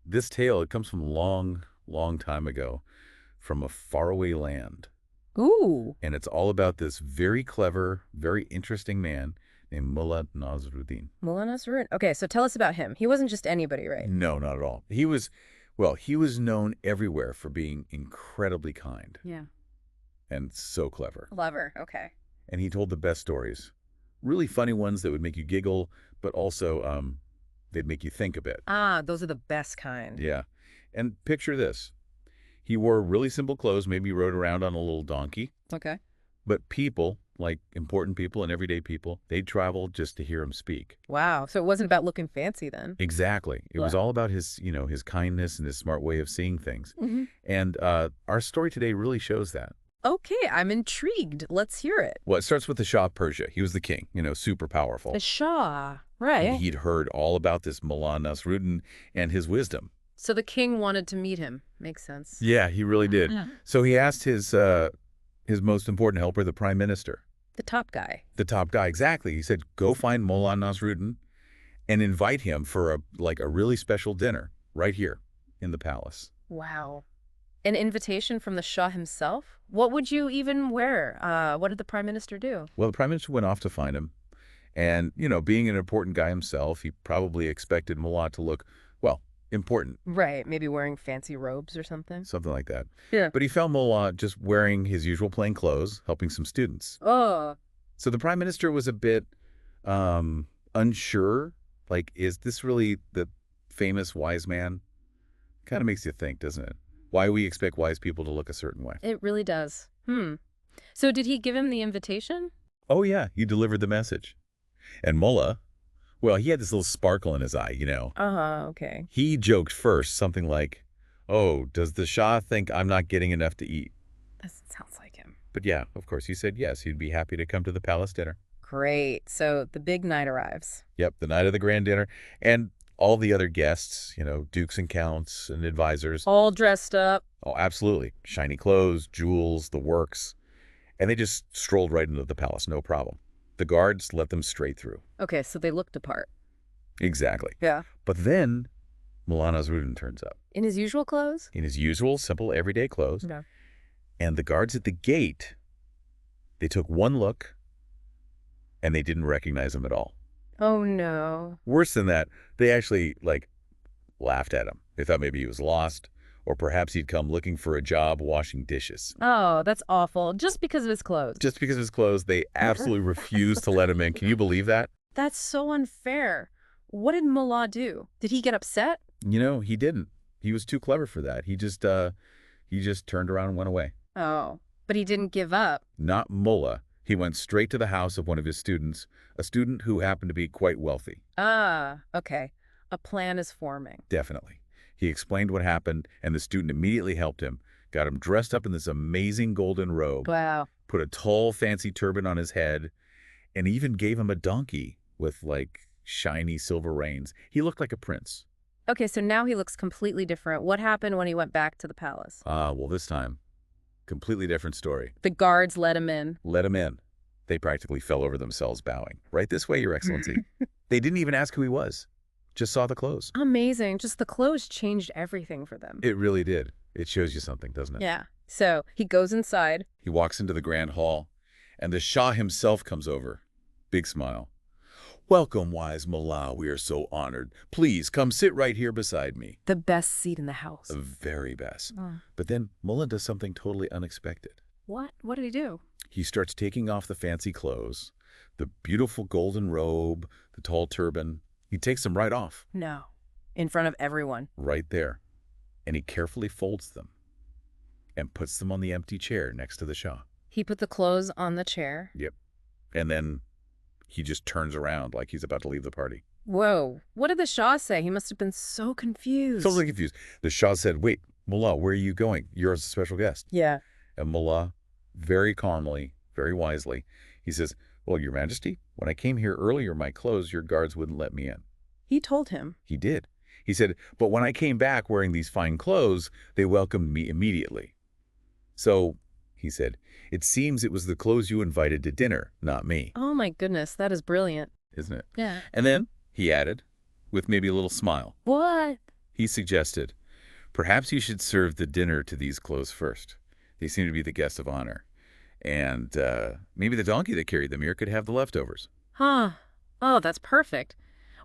This tale, it comes from long, long time ago, from a faraway land. Ooh, And it's all about this very clever, very interesting man named Mullah Nasruddin. Mullah Nasruddin. Okay, so tell us about him. He wasn't just anybody, right? No, not at all. He was known everywhere for being incredibly kind Yeah. and so clever. Clever. Okay. And he told the best stories. Really funny ones that would make you giggle, but also they'd make you think a bit. Ah, those are the best kind. Yeah. And picture this. He wore really simple clothes, maybe rode around on a little donkey. Okay. But people, like important people and everyday people, they'd travel just to hear him speak. Wow. So it wasn't about looking fancy then. Exactly. It was Wow. all about his kindness and his smart way of seeing things. Hmm. And our story today really shows that. Okay, I'm intrigued. Let's hear it. Well, it starts with the Shah of Persia. He was the king, super powerful. The Shah. And Right. he'd heard all about this Mullah Nasruddin and his wisdom. So the king wanted to meet him. Makes sense. Yeah, he really did. Yeah. So he asked his most important helper, the prime minister, The top guy. the top guy, exactly. He said, go find Mullah Nasruddin and invite him for a really special dinner right here in the palace. Wow. An invitation from the Shah himself? What would you even wear? What did the prime minister do? Well, the prime minister went off to find him. And, being an important guy himself, he probably expected Mullah to look, well, important, Right, maybe wearing fancy robes or something. something like that. Yeah. But he found Mullah just wearing his usual plain clothes, helping some students. Oh, So the prime minister was a bit unsure. Like, is this really the famous wise man? Kind of makes you think, doesn't it? Why we expect wise people to look a certain way. it really does. So did he give him the invitation? Oh, yeah, you delivered the message. And Mullah, well, he had this little sparkle in his eye. Okay. He joked first, something like, oh, does the Shah think I'm not getting enough to eat? That sounds like him. But yeah, of course, he said yes, he'd be happy to come to the palace dinner. Great. So the big night arrives. Yep, the night of the grand dinner. And all the other guests, dukes and counts and advisors. All dressed up. Oh, absolutely. Shiny clothes, jewels, the works. And they just strolled right into the palace, no problem. The guards let them straight through. Okay, so they looked apart. Exactly. Yeah. But then Mullah Nasruddin turns up In his usual clothes? in his usual, simple, everyday clothes. No. And the guards at the gate, they took one look, and they didn't recognize him at all. Oh, no. Worse than that, they actually, laughed at him. They thought maybe he was lost, or perhaps he'd come looking for a job washing dishes. Oh, that's awful. Just because of his clothes. Just because of his clothes, they absolutely refused to let him in. Can you believe that? That's so unfair. What did Mullah do? Did he get upset? He didn't. He was too clever for that. He just turned around and went away. Oh, but he didn't give up. Not Mullah. He went straight to the house of one of his students, a student who happened to be quite wealthy. Ah, okay. A plan is forming. Definitely. He explained what happened, and the student immediately helped him, got him dressed up in this amazing golden robe, Wow. put a tall, fancy turban on his head, and even gave him a donkey with, shiny silver reins. He looked like a prince. Okay, so now he looks completely different. What happened when he went back to the palace? Well, this time, completely different story. The guards let him in. Let him in. They practically fell over themselves bowing. Right this way, Your Excellency. They didn't even ask who he was. Just saw the clothes. Amazing. Just the clothes changed everything for them. It really did. It shows you something, doesn't it? Yeah. So he goes inside. He walks into the grand hall, and the Shah himself comes over. Big smile. Welcome, wise Mullah. We are so honored. Please come sit right here beside me. The best seat in the house. The very best. Oh. But then Mullah does something totally unexpected. What? What did he do? He starts taking off the fancy clothes, the beautiful golden robe, the tall turban. He takes them right off, No. In front of everyone. right there. And he carefully folds them and puts them on the empty chair next to the Shah. He put the clothes on the chair. Yep. And then he just turns around like he's about to leave the party. Whoa. What did the Shah say? He must have been so confused. Totally confused. The Shah said, wait, Mullah, where are you going? You're a special guest. Yeah. And Mullah, very calmly, very wisely, he says, well, Your Majesty, when I came here earlier in my clothes, your guards wouldn't let me in. He told him. He did. He said, but when I came back wearing these fine clothes, they welcomed me immediately. So, he said, it seems it was the clothes you invited to dinner, not me. Oh my goodness, that is brilliant. Isn't it? Yeah. And then, he added, with maybe a little smile, What? He suggested, perhaps you should serve the dinner to these clothes first. They seem to be the guests of honor. And maybe the donkey that carried them here could have the leftovers. Huh. Oh, that's perfect.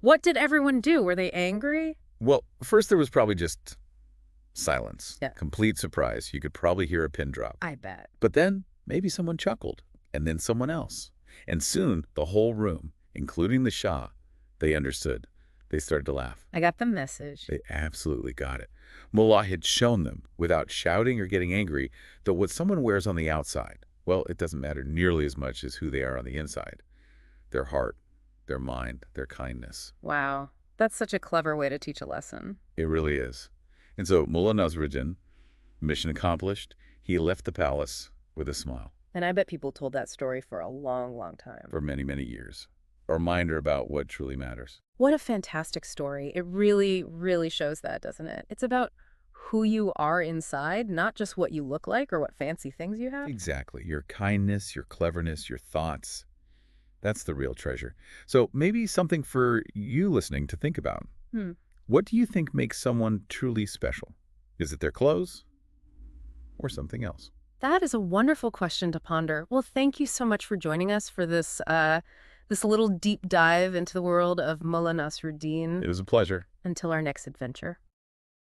What did everyone do? Were they angry? Well, first there was probably just silence. Yeah. Complete surprise. You could probably hear a pin drop. I bet. But then maybe someone chuckled, and then someone else. And soon the whole room, including the Shah, they understood. They started to laugh. I got the message. They absolutely got it. Mullah had shown them, without shouting or getting angry, that what someone wears on the outside, well, it doesn't matter nearly as much as who they are on the inside. Their heart, their mind, their kindness. Wow. That's such a clever way to teach a lesson. It really is. And so Mullah Nasruddin, mission accomplished, he left the palace with a smile. And I bet people told that story for a long, long time. For many, many years. A reminder about what truly matters. What a fantastic story. It really, really shows that, doesn't it? It's about who you are inside, not just what you look like or what fancy things you have. Exactly. Your kindness, your cleverness, your thoughts. That's the real treasure. So maybe something for you listening to think about. What do you think makes someone truly special? Is it their clothes or something else? That is a wonderful question to ponder. Well, thank you so much for joining us for this little deep dive into the world of Mullah Nasruddin. It was a pleasure. Until our next adventure.